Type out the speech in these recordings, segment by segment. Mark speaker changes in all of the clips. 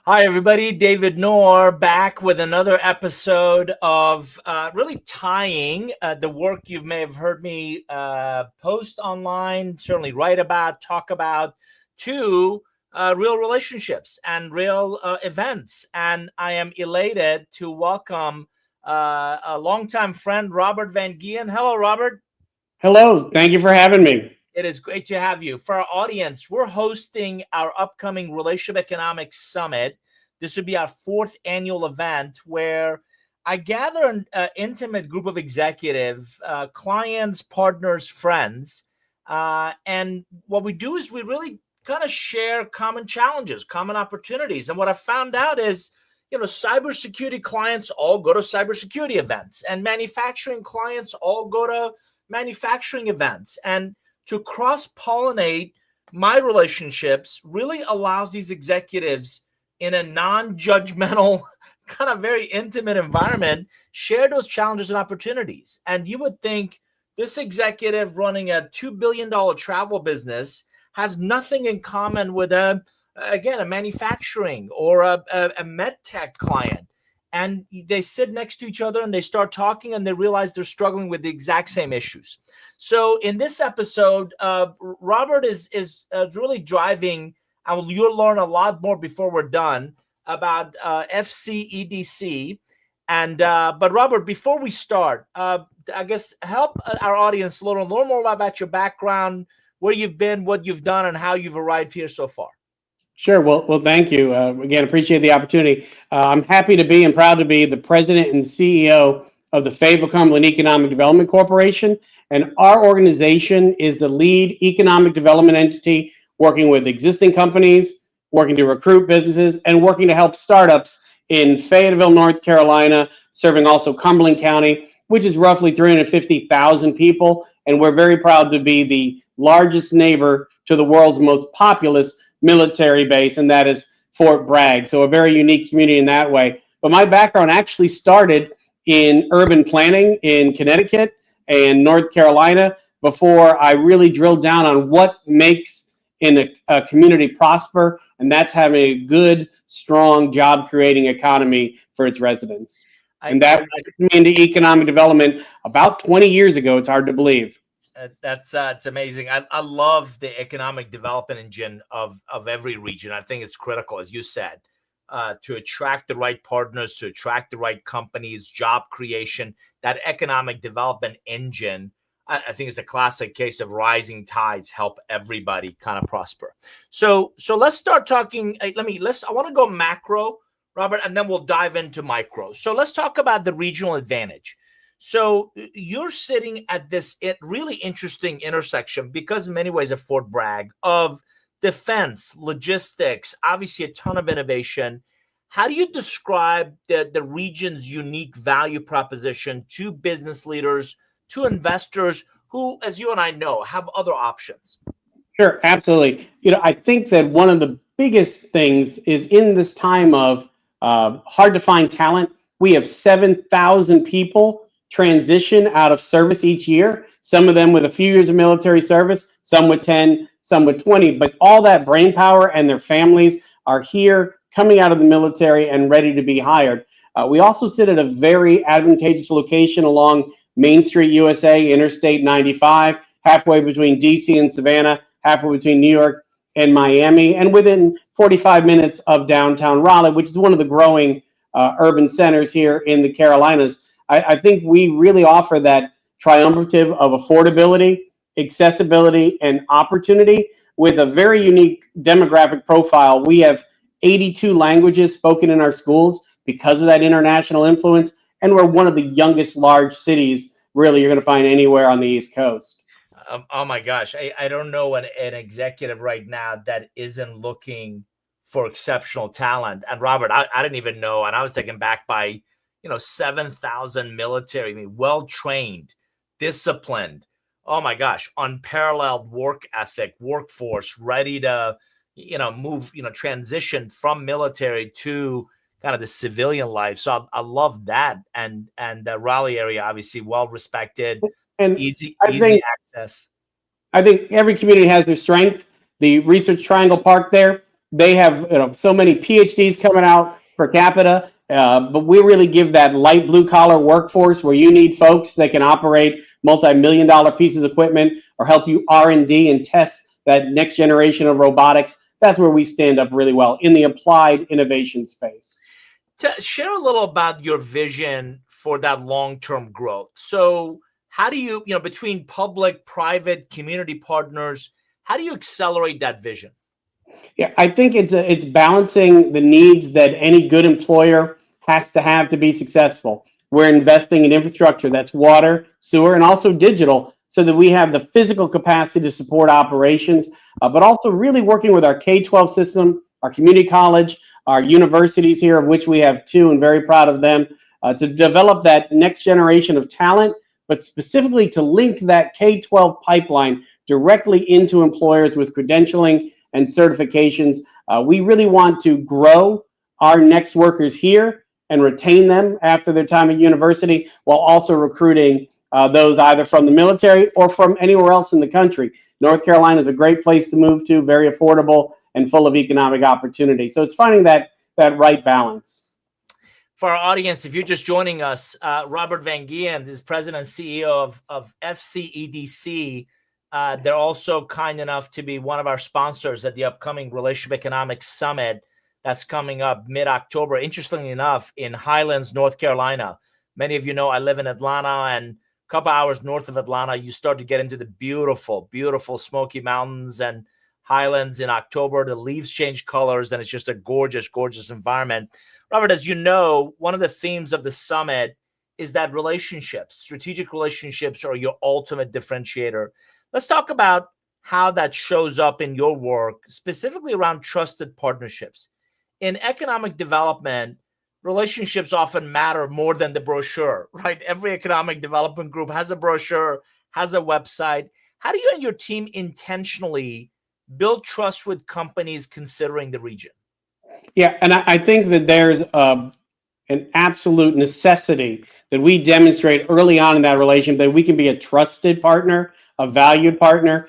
Speaker 1: Hi, everybody. David Noor back with another episode of really tying the work you may have heard me post online, certainly write about, talk about, to real relationships and real events. And I am elated to welcome a longtime friend, Robert Van Gien. Hello, Robert.
Speaker 2: Hello, thank you for having me.
Speaker 1: It is great to have you. For our audience, we're hosting our upcoming Relationship Economics Summit. This would be our fourth annual event where I gather an intimate group of executive, clients, partners, friends. And what we do is we really kind of share common challenges, common opportunities. And what I found out is, cybersecurity clients all go to cybersecurity events, and manufacturing clients all go to manufacturing events. And to cross pollinate my relationships really allows these executives in a non judgmental, kind of very intimate environment, share those challenges and opportunities. And you would think this executive running a $2 billion travel business has nothing in common with a manufacturing or a med tech client. And they sit next to each other and they start talking and they realize they're struggling with the exact same issues. So in this episode, Robert is really driving, and you'll learn a lot more before we're done about FCEDC. And but Robert, before we start, I guess help our audience learn more about your background, where you've been, what you've done, and how you've arrived here so far.
Speaker 2: Sure. Well, thank you. Again, appreciate the opportunity. I'm happy to be and proud to be the president and CEO of the Fayetteville Cumberland Economic Development Corporation. And our organization is the lead economic development entity working with existing companies, working to recruit businesses, and working to help startups in Fayetteville, North Carolina, serving also Cumberland County, which is roughly 350,000 people. And we're very proud to be the largest neighbor to the world's most populous military base, and that is Fort Bragg. So a very unique community in that way. But my background actually started in urban planning in Connecticut and North Carolina before I really drilled down on what makes a community prosper, and that's having a good, strong, job-creating economy for its residents. And that took me into economic development about 20 years ago. It's hard to believe.
Speaker 1: That's it's amazing. I love the economic development engine of every region. I think it's critical, as you said, to attract the right partners, to attract the right companies, job creation. That economic development engine, I think, is a classic case of rising tides help everybody kind of prosper. So let's start talking. I want to go macro, Robert, and then we'll dive into micro. So let's talk about the regional advantage. So you're sitting at this really interesting intersection because in many ways of Fort Bragg, of defense, logistics, obviously a ton of innovation. How do you describe the region's unique value proposition to business leaders, to investors who, as you and I know, have other options?
Speaker 2: Sure, absolutely. I think that one of the biggest things is in this time of hard to find talent, we have 7,000 people transition out of service each year, some of them with a few years of military service, some with 10, some with 20, but all that brain power and their families are here coming out of the military and ready to be hired. We also sit at a very advantageous location along Main Street, USA, Interstate 95, halfway between DC and Savannah, halfway between New York and Miami, and within 45 minutes of downtown Raleigh, which is one of the growing urban centers here in the Carolinas. I think we really offer that triumvirate of affordability, accessibility, and opportunity with a very unique demographic profile. We have 82 languages spoken in our schools because of that international influence, and we're one of the youngest large cities really you're going to find anywhere on the East Coast.
Speaker 1: Oh my gosh, I don't know an executive right now that isn't looking for exceptional talent. And Robert, I didn't even know, and I was taken back by 7,000 military, well-trained, disciplined, oh my gosh, unparalleled work ethic, workforce, ready to, move, transition from military to kind of the civilian life. So I love that. And the Raleigh area, obviously well-respected,
Speaker 2: And
Speaker 1: easy access.
Speaker 2: I think every community has their strength. The Research Triangle Park there, They have so many PhDs coming out per capita, but we really give that light blue collar workforce where you need folks that can operate multi-million dollar pieces of equipment or help you R&D and test that next generation of robotics. That's where we stand up really well in the applied innovation space.
Speaker 1: Share a little about your vision for that long-term growth. So how do you, between public, private, community partners, how do you accelerate that vision?
Speaker 2: Yeah, I think it's balancing the needs that any good employer has to have to be successful. We're investing in infrastructure that's water, sewer, and also digital so that we have the physical capacity to support operations, but also really working with our K-12 system, our community college, our universities here, of which we have two and very proud of them, to develop that next generation of talent, but specifically to link that K-12 pipeline directly into employers with credentialing and certifications. We really want to grow our next workers here and retain them after their time at university, while also recruiting those either from the military or from anywhere else in the country. North Carolina is a great place to move to, very affordable and full of economic opportunity. So it's finding that right balance.
Speaker 1: For our audience, if you're just joining us, Robert Van Gien is president and CEO of FCEDC. They're also kind enough to be one of our sponsors at the upcoming Relationship Economics Summit that's coming up mid-October. Interestingly enough, in Highlands, North Carolina. Many of you know I live in Atlanta, and a couple hours north of Atlanta, you start to get into the beautiful, beautiful Smoky Mountains and Highlands in October. The leaves change colors, and it's just a gorgeous, gorgeous environment. Robert, as you know, one of the themes of the summit is that relationships, strategic relationships, are your ultimate differentiator. Let's talk about how that shows up in your work, specifically around trusted partnerships. In economic development, relationships often matter more than the brochure, right? Every economic development group has a brochure, has a website. How do you and your team intentionally build trust with companies considering the region?
Speaker 2: Yeah, and I think that there's an absolute necessity that we demonstrate early on in that relationship that we can be a trusted partner, a valued partner.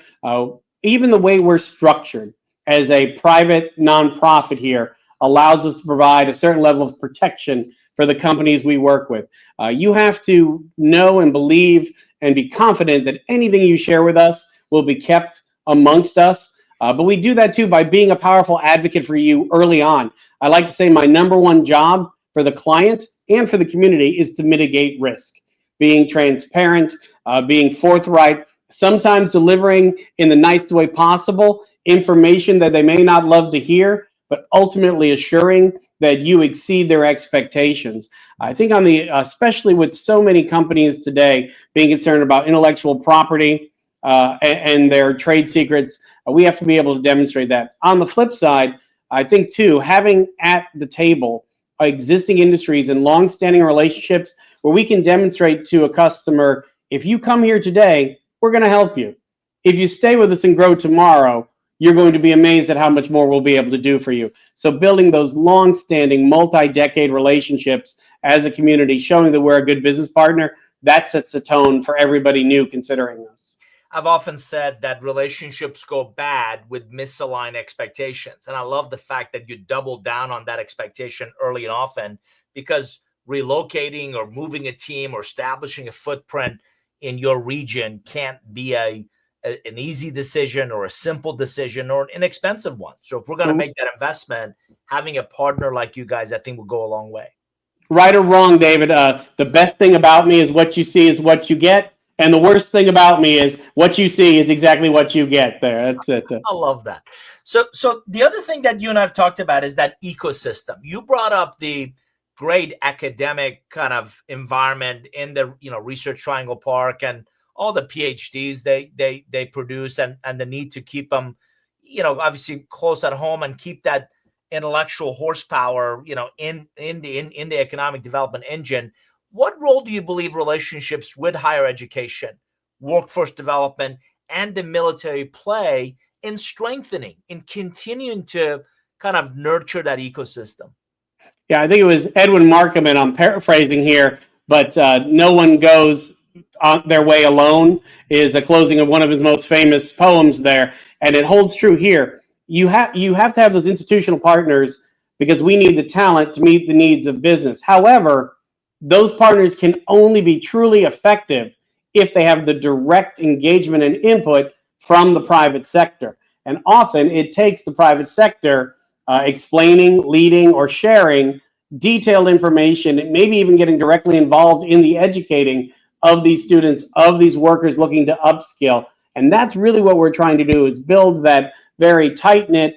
Speaker 2: Even the way we're structured as a private nonprofit here allows us to provide a certain level of protection for the companies we work with. You have to know and believe and be confident that anything you share with us will be kept amongst us. But we do that too by being a powerful advocate for you early on. I like to say my number one job for the client and for the community is to mitigate risk, being transparent, being forthright, sometimes delivering in the nicest way possible information that they may not love to hear, but ultimately assuring that you exceed their expectations. I think especially with so many companies today being concerned about intellectual property and their trade secrets, we have to be able to demonstrate that. On the flip side, I think too, having at the table existing industries and long-standing relationships where we can demonstrate to a customer, if you come here today, we're going to help you. If you stay with us and grow tomorrow, you're going to be amazed at how much more we'll be able to do for you. So building those long-standing, multi-decade relationships as a community, showing that we're a good business partner, that sets the tone for everybody new considering us.
Speaker 1: I've often said that relationships go bad with misaligned expectations. And I love the fact that you double down on that expectation early and often, because relocating or moving a team or establishing a footprint in your region can't be an easy decision or a simple decision or an inexpensive one. So if we're going to make that investment, having a partner like you guys, I think will go a long way.
Speaker 2: Right or wrong, David, the best thing about me is what you see is what you get. And the worst thing about me is what you see is exactly what you get there. That's it.
Speaker 1: I love that. So the other thing that you and I've talked about is that ecosystem. You brought up the great academic kind of environment in the Research Triangle Park and all the PhDs they produce and the need to keep them, obviously close at home and keep that intellectual horsepower, in the economic development engine. What role do you believe relationships with higher education, workforce development, and the military play in strengthening, in continuing to kind of nurture that ecosystem?
Speaker 2: Yeah, I think it was Edwin Markham, and I'm paraphrasing here, but no one goes on their way alone is a closing of one of his most famous poems there. And it holds true here. you have to have those institutional partners because we need the talent to meet the needs of business. However, those partners can only be truly effective if they have the direct engagement and input from the private sector. And often it takes the private sector explaining, leading, or sharing detailed information, and maybe even getting directly involved in the educating of these students, of these workers looking to upskill. And that's really what we're trying to do, is build that very tight-knit,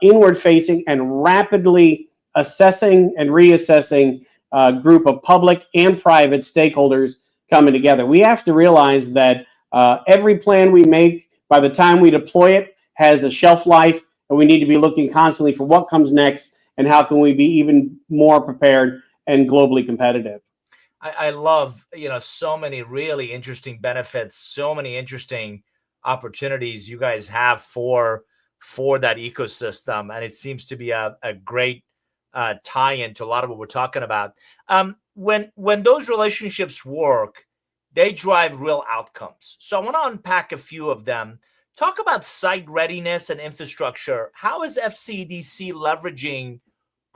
Speaker 2: inward-facing, and rapidly assessing and reassessing group of public and private stakeholders coming together. We have to realize that every plan we make, by the time we deploy it, has a shelf life, and we need to be looking constantly for what comes next and how can we be even more prepared and globally competitive.
Speaker 1: I love, so many really interesting benefits, so many interesting opportunities you guys have for that ecosystem, and it seems to be a great tie-in to a lot of what we're talking about. When those relationships work, they drive real outcomes. So I want to unpack a few of them. Talk about site readiness and infrastructure. How is FCEDC leveraging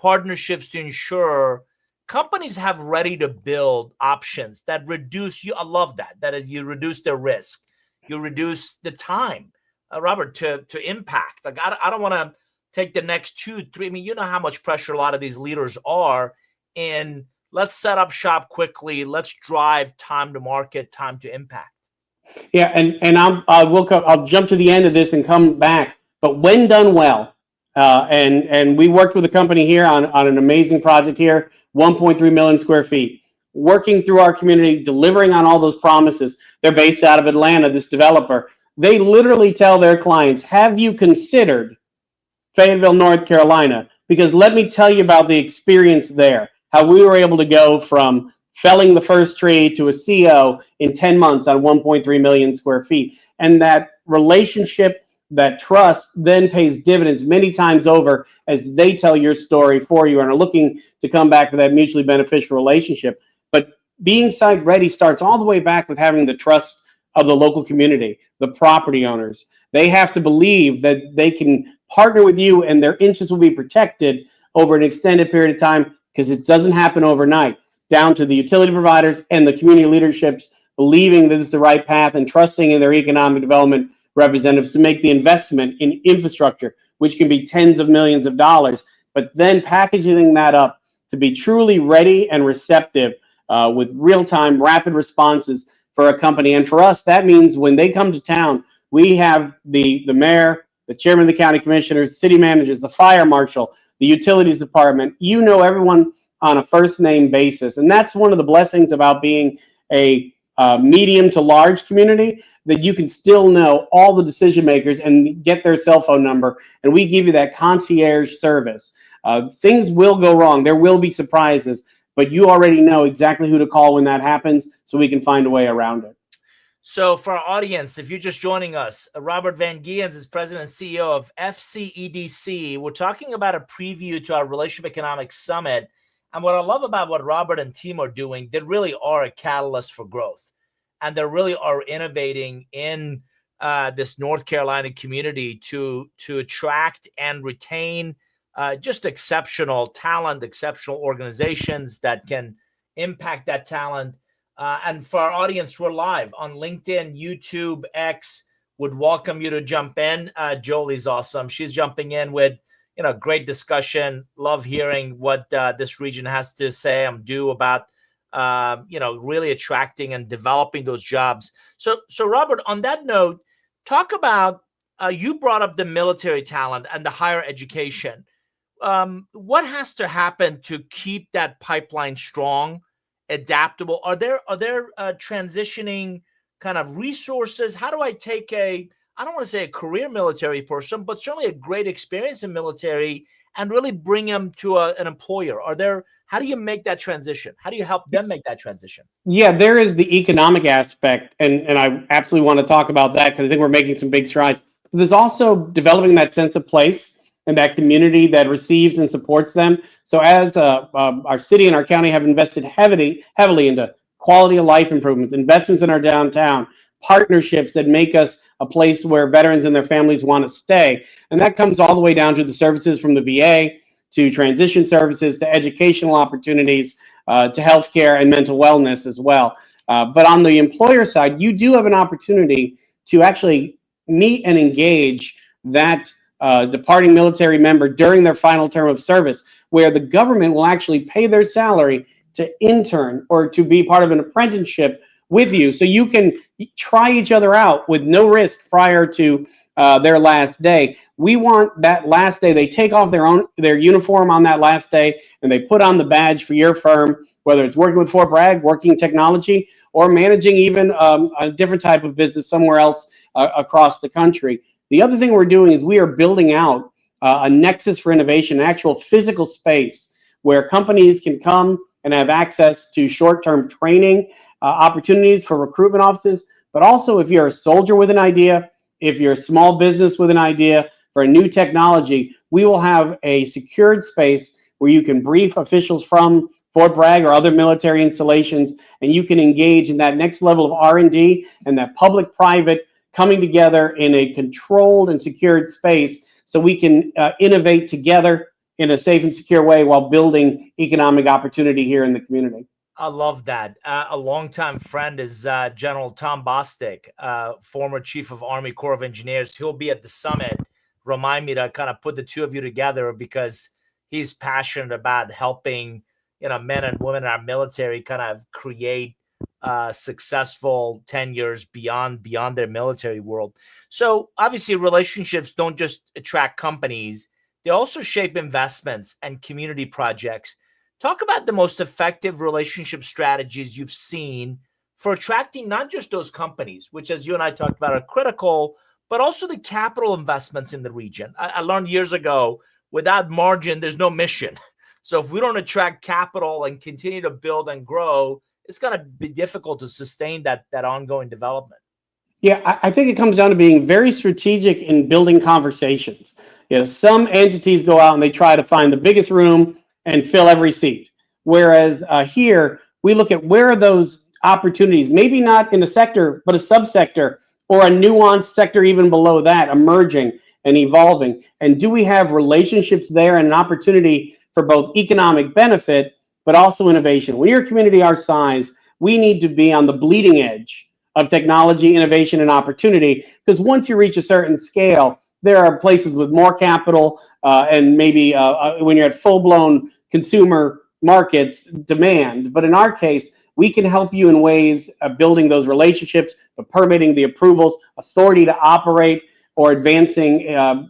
Speaker 1: partnerships to ensure companies have ready to build options that reduce you? I love that. That is, you reduce their risk, you reduce the time, Robert, to impact. Like I don't want to take the next 2, 3. I mean, you know how much pressure a lot of these leaders are in. Let's set up shop quickly. Let's drive time to market, time to impact.
Speaker 2: Yeah, and I'll jump to the end of this and come back. But when done well, and we worked with a company here on an amazing project here, 1.3 million square feet, working through our community, delivering on all those promises. They're based out of Atlanta, this developer. They literally tell their clients, have you considered Fayetteville, North Carolina? Because let me tell you about the experience there, how we were able to go from felling the first tree to a CO in 10 months on 1.3 million square feet. And that relationship, that trust then pays dividends many times over as they tell your story for you and are looking to come back to that mutually beneficial relationship. But being site ready starts all the way back with having the trust of the local community, the property owners. They have to believe that they can partner with you and their interests will be protected over an extended period of time, because it doesn't happen overnight. Down to the utility providers and the community leaderships believing that it's the right path and trusting in their economic development representatives to make the investment in infrastructure, which can be tens of millions of dollars, but then packaging that up to be truly ready and receptive with real-time, rapid responses for a company. And for us, that means when they come to town, we have the mayor, the chairman of the county commissioners, city managers, the fire marshal, the utilities department, everyone on a first name basis. And that's one of the blessings about being a medium to large community, that you can still know all the decision makers and get their cell phone number. And we give you that concierge service. Things will go wrong. There will be surprises, but you already know exactly who to call when that happens, so we can find a way around it.
Speaker 1: So for our audience, if you're just joining us, Robert Van Giens is President and CEO of FCEDC. We're talking about a preview to our Relationship Economics Summit. And what I love about what Robert and team are doing, they really are a catalyst for growth. And they really are innovating in this North Carolina community to attract and retain just exceptional talent, exceptional organizations that can impact that talent. And for our audience, we're live on LinkedIn, YouTube, X. Would welcome you to jump in. Jolie's awesome. She's jumping in with great discussion. Love hearing what this region has to say and do about really attracting and developing those jobs. So Robert, on that note, talk about you brought up the military talent and the higher education. What has to happen to keep that pipeline strong, adaptable? Are there transitioning kind of resources? How do I take I don't want to say a career military person, but certainly a great experience in military and really bring them to an employer? How do you make that transition? How do you help them make that transition?
Speaker 2: Yeah, there is the economic aspect, and I absolutely want to talk about that because I think we're making some big strides. But there's also developing that sense of place and that community that receives and supports them. So as our city and our county have invested heavily into quality of life improvements, investments in our downtown, partnerships that make us a place where veterans and their families want to stay. And that comes all the way down to the services from the VA to transition services to educational opportunities to healthcare and mental wellness as well. But on the employer side, you do have an opportunity to actually meet and engage that departing military member during their final term of service, where the government will actually pay their salary to intern or to be part of an apprenticeship with you, so you can try each other out with no risk prior to their last day. We want that last day, they take off their uniform on that last day and they put on the badge for your firm, whether it's working with Fort Bragg, working technology, or managing even a different type of business somewhere else across the country. The other thing we're doing is we are building out a nexus for innovation, an actual physical space where companies can come and have access to short-term training opportunities for recruitment offices. But also, if you're a soldier with an idea, if you're a small business with an idea for a new technology, we will have a secured space where you can brief officials from Fort Bragg or other military installations, and you can engage in that next level of R&D and that public-private coming together in a controlled and secured space so we can innovate together in a safe and secure way while building economic opportunity here in the community.
Speaker 1: I love that. A longtime friend is General Tom Bostic, former Chief of Army Corps of Engineers. He'll be at the summit. Remind me to kind of put the two of you together because he's passionate about helping, men and women in our military kind of create successful tenures beyond their military world. So obviously relationships don't just attract companies, they also shape investments and community projects. Talk about the most effective relationship strategies you've seen for attracting not just those companies, which as you and I talked about are critical, but also the capital investments in the region. I learned years ago, without margin, there's no mission. So if we don't attract capital and continue to build and grow, it's going to be difficult to sustain that ongoing development.
Speaker 2: Yeah, I think it comes down to being very strategic in building conversations. Some entities go out and they try to find the biggest room and fill every seat. Whereas here, we look at where are those opportunities, maybe not in a sector, but a subsector or a nuanced sector even below that, emerging and evolving. And do we have relationships there and an opportunity for both economic benefit, but also innovation? When you're a community our size, we need to be on the bleeding edge of technology, innovation, and opportunity, because once you reach a certain scale, there are places with more capital and maybe when you're at full-blown consumer markets demand. But in our case, we can help you in ways of building those relationships, the permitting, the approvals, authority to operate, or advancing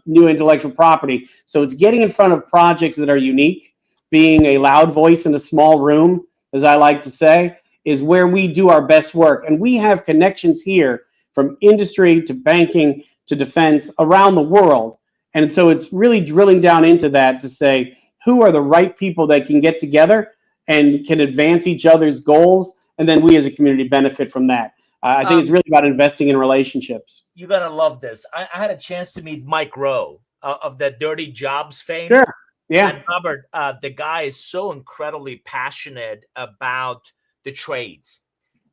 Speaker 2: new intellectual property. So it's getting in front of projects that are unique, being a loud voice in a small room, as I like to say, is where we do our best work. And we have connections here from industry to banking to defense around the world. And so it's really drilling down into that to say, who are the right people that can get together and can advance each other's goals? And then we as a community benefit from that. I think it's really about investing in relationships.
Speaker 1: You're going to love this. I had a chance to meet Mike Rowe of the Dirty Jobs fame.
Speaker 2: Sure. Yeah.
Speaker 1: And Robert, the guy is so incredibly passionate about the trades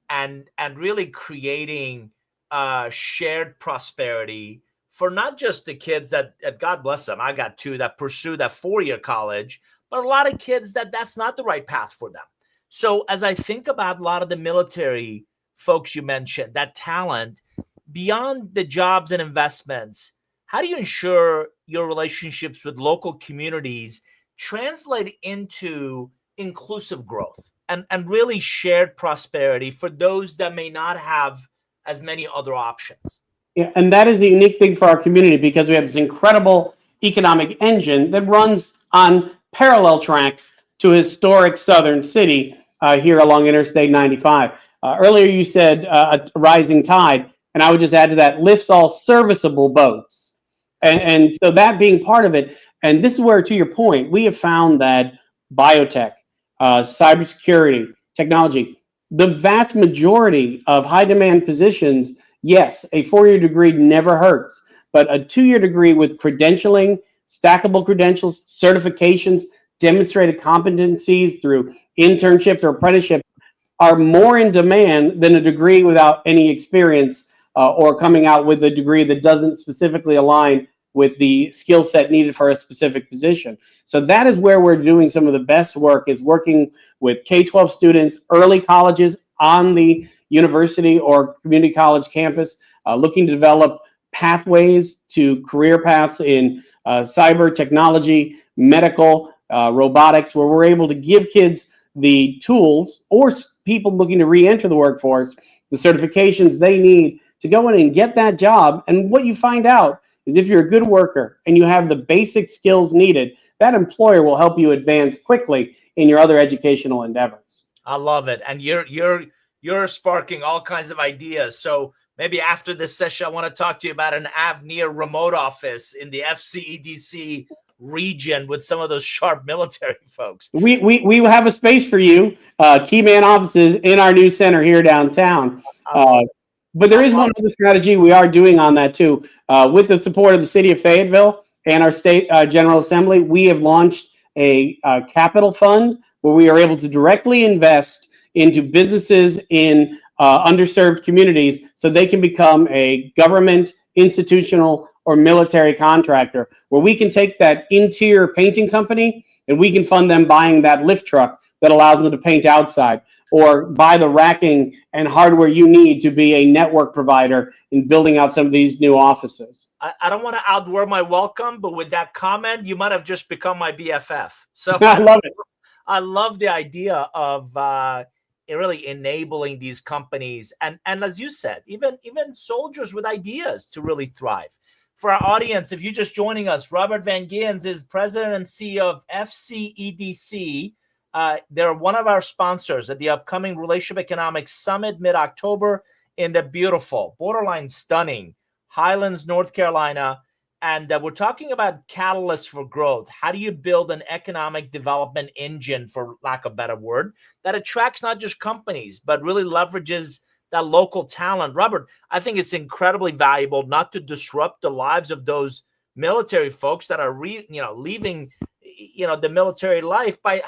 Speaker 1: and really creating shared prosperity for not just the kids that God bless them. I got two that pursue that 4-year college, but a lot of kids that's not the right path for them. So as I think about a lot of the military folks you mentioned, that talent beyond the jobs and investments, how do you ensure your relationships with local communities translate into inclusive growth and really shared prosperity for those that may not have as many other options?
Speaker 2: Yeah, and that is the unique thing for our community because we have this incredible economic engine that runs on parallel tracks to a historic southern city here along Interstate 95. Earlier you said a rising tide, and I would just add to that, lifts all serviceable boats. And so that being part of it, and this is where, to your point, we have found that biotech, cybersecurity, technology, the vast majority of high demand positions, yes, a 4-year degree never hurts, but a 2-year degree with credentialing, stackable credentials, certifications, demonstrated competencies through internships or apprenticeships are more in demand than a degree without any experience or coming out with a degree that doesn't specifically align with the skill set needed for a specific position. So that is where we're doing some of the best work, is working with K-12 students, early colleges on the university or community college campus, looking to develop pathways to career paths in cyber technology, medical, robotics, where we're able to give kids the tools, or people looking to re-enter the workforce, the certifications they need to go in and get that job. And what you find out is, if you're a good worker and you have the basic skills needed, that employer will help you advance quickly in your other educational endeavors.
Speaker 1: I love it. And you're sparking all kinds of ideas. So maybe after this session, I want to talk to you about an Avneer remote office in the FCEDC region with some of those sharp military folks.
Speaker 2: We have a space for you, key man offices in our new center here downtown. But there is one other strategy we are doing on that too. With the support of the city of Fayetteville and our state General Assembly, we have launched a capital fund where we are able to directly invest into businesses in underserved communities, so they can become a government, institutional, or military contractor, where we can take that interior painting company and we can fund them buying that lift truck that allows them to paint outside, or buy the racking and hardware you need to be a network provider in building out some of these new offices.
Speaker 1: I don't want to outword my welcome, but with that comment, you might have just become my BFF. So
Speaker 2: I love it.
Speaker 1: I love the idea of really enabling these companies, and as you said, even soldiers with ideas to really thrive. For our audience, if you're just joining us, Robert Van Geens is president and CEO of FCEDC. They're one of our sponsors at the upcoming Relationship Economics Summit mid-October in the beautiful, borderline stunning Highlands, North Carolina. And we're talking about catalysts for growth. How do you build an economic development engine, for lack of a better word, that attracts not just companies, but really leverages that local talent? Robert, I think it's incredibly valuable not to disrupt the lives of those military folks that are leaving the military life by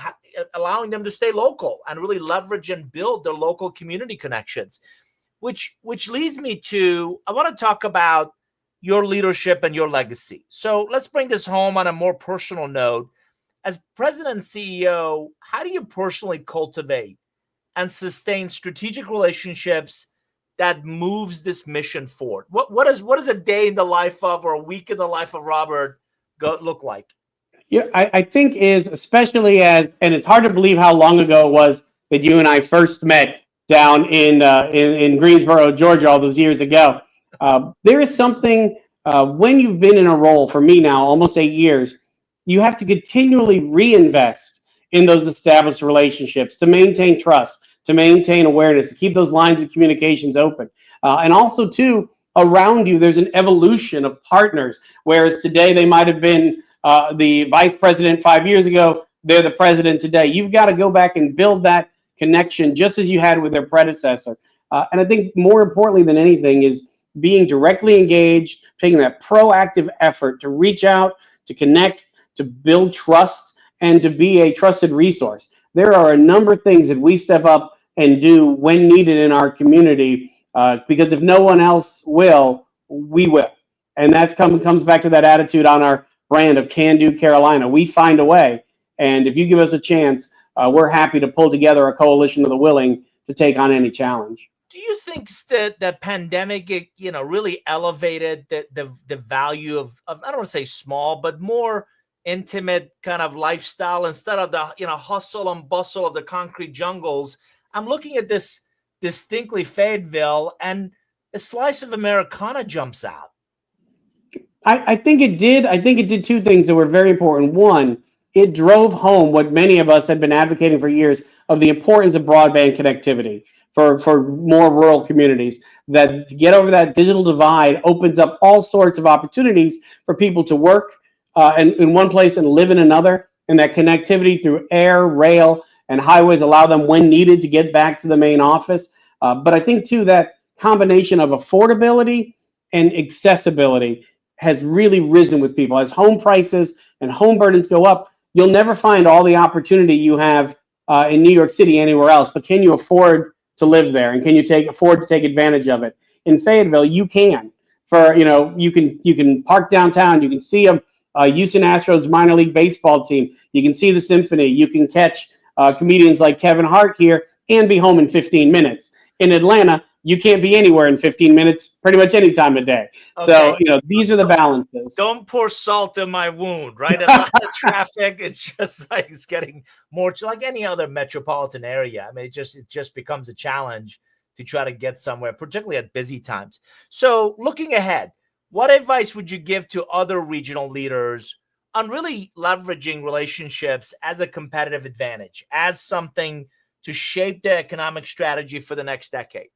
Speaker 1: allowing them to stay local and really leverage and build their local community connections, which leads me to, I want to talk about your leadership and your legacy. So let's bring this home on a more personal note. As president and CEO, how do you personally cultivate and sustain strategic relationships that moves this mission forward? What does a day in the life of, or a week in the life of Robert look like?
Speaker 2: Yeah, I think is, especially and it's hard to believe how long ago it was that you and I first met down in Greensboro, Georgia, all those years ago. There is something, when you've been in a role, for me now, almost 8 years, you have to continually reinvest in those established relationships to maintain trust, to maintain awareness, to keep those lines of communications open. And also, too, around you, there's an evolution of partners, whereas today they might have been the vice president 5 years ago, they're the president today. You've got to go back and build that connection just as you had with their predecessor. And I think more importantly than anything is being directly engaged, taking that proactive effort to reach out, to connect, to build trust, and to be a trusted resource. There are a number of things that we step up and do when needed in our community, because if no one else will, we will. And that comes back to that attitude on our brand of Can Do Carolina. We find a way. And if you give us a chance, we're happy to pull together a coalition of the willing to take on any challenge.
Speaker 1: Do you think that the pandemic, really elevated the value of, I don't want to say small, but more intimate kind of lifestyle instead of the hustle and bustle of the concrete jungles? I'm looking at this distinctly Fayetteville, and a slice of Americana jumps out.
Speaker 2: I think it did. I think it did two things that were very important. One, it drove home what many of us had been advocating for years of the importance of broadband connectivity for more rural communities. That to get over that digital divide opens up all sorts of opportunities for people to work in one place and live in another. And that connectivity through air, rail, and highways allow them, when needed, to get back to the main office. But I think, too, that combination of affordability and accessibility has really risen with people. As home prices and home burdens go up, you'll never find all the opportunity you have in New York City anywhere else. But can you afford to live there? And can you afford to take advantage of it? in Fayetteville, you can. You can park downtown. You can see a Houston Astros minor league baseball team. You can see the symphony. You can catch comedians like Kevin Hart here and be home in 15 minutes. In Atlanta, you can't be anywhere in 15 minutes pretty much any time of day.
Speaker 1: Okay.
Speaker 2: So, these are the balances.
Speaker 1: Don't pour salt in my wound, right? A lot of traffic. It's just like it's getting more like any other metropolitan area. I mean, it just becomes a challenge to try to get somewhere, particularly at busy times. So looking ahead, what advice would you give to other regional leaders on really leveraging relationships as a competitive advantage, as something to shape the economic strategy for the next decade?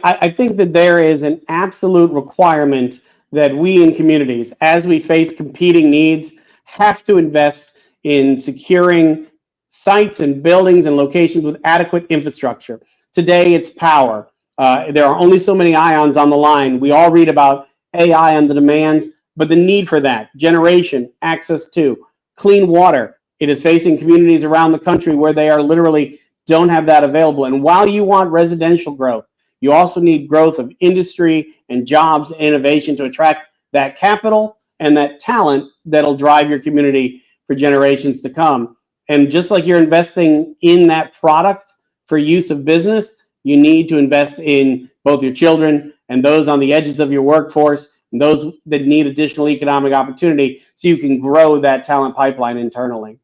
Speaker 2: I think that there is an absolute requirement that we in communities, as we face competing needs, have to invest in securing sites and buildings and locations with adequate infrastructure. Today, it's power. There are only so many ions on the line. We all read about AI and the demands, but the need for that, generation, access to clean water, it is facing communities around the country where they are literally don't have that available. And while you want residential growth, you also need growth of industry and jobs and innovation to attract that capital and that talent that'll drive your community for generations to come. And just like you're investing in that product for use of business, you need to invest in both your children and those on the edges of your workforce and those that need additional economic opportunity so you can grow that talent pipeline internally.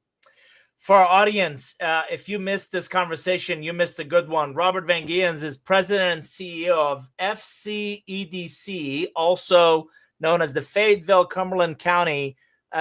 Speaker 1: For our audience, if you missed this conversation, you missed a good one. Robert Van Geens is president and CEO of FCEDC, also known as the Fayetteville Cumberland County,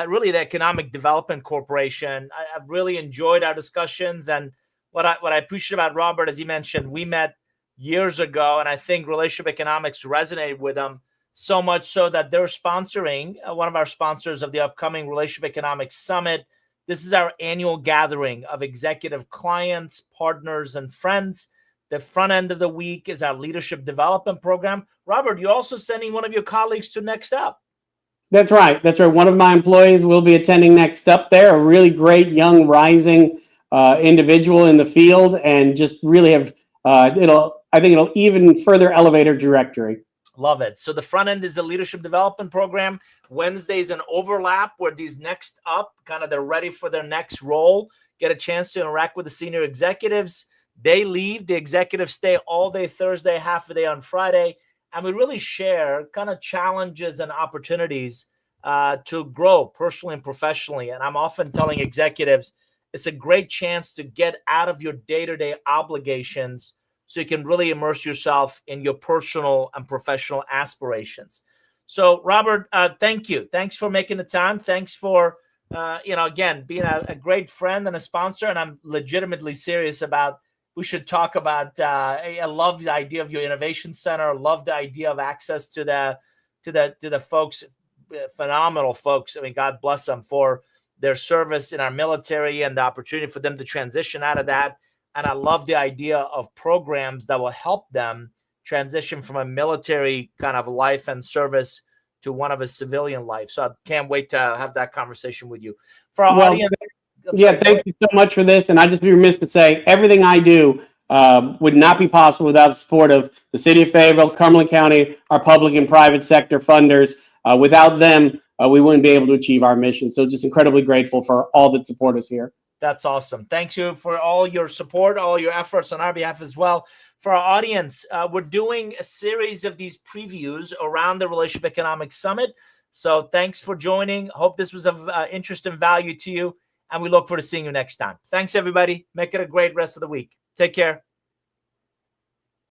Speaker 1: really the Economic Development Corporation. I've really enjoyed our discussions, and what I appreciate about Robert, as he mentioned, we met years ago, and I think relationship economics resonated with him so much so that they're sponsoring one of our sponsors of the upcoming Relationship Economics Summit. This is our annual gathering of executive clients, partners, and friends. The front end of the week is our leadership development program. Robert, you're also sending one of your colleagues to Next Up.
Speaker 2: That's right. That's right. One of my employees will be attending Next Up there, a really great young rising individual in the field, and just really have, I think it'll even further elevate her directory.
Speaker 1: Love it. So the front end is the leadership development program. Wednesday's an overlap where these Next Up, kind of they're ready for their next role, get a chance to interact with the senior executives. They leave. The executives stay all day Thursday, half a day on Friday. And we really share kind of challenges and opportunities to grow personally and professionally. And I'm often telling executives, it's a great chance to get out of your day-to-day obligations so you can really immerse yourself in your personal and professional aspirations. So, Robert, thank you. Thanks for making the time. Thanks for, again, being a great friend and a sponsor. And I'm legitimately serious about, we should talk about, I love the idea of your innovation center. Love the idea of access to the folks, phenomenal folks. I mean, God bless them for their service in our military and the opportunity for them to transition out of that. And I love the idea of programs that will help them transition from a military kind of life and service to one of a civilian life. So I can't wait to have that conversation with you. For our audience.
Speaker 2: Thank you so much for this. And I just be remiss to say everything I do would not be possible without the support of the city of Fayetteville, Cumberland County, our public and private sector funders. Without them, we wouldn't be able to achieve our mission. So just incredibly grateful for all that support us here.
Speaker 1: That's awesome. Thank you for all your support, all your efforts on our behalf as well. For our audience, we're doing a series of these previews around the Relationship Economics Summit. So thanks for joining. Hope this was of interest and value to you. And we look forward to seeing you next time. Thanks, everybody. Make it a great rest of the week. Take care.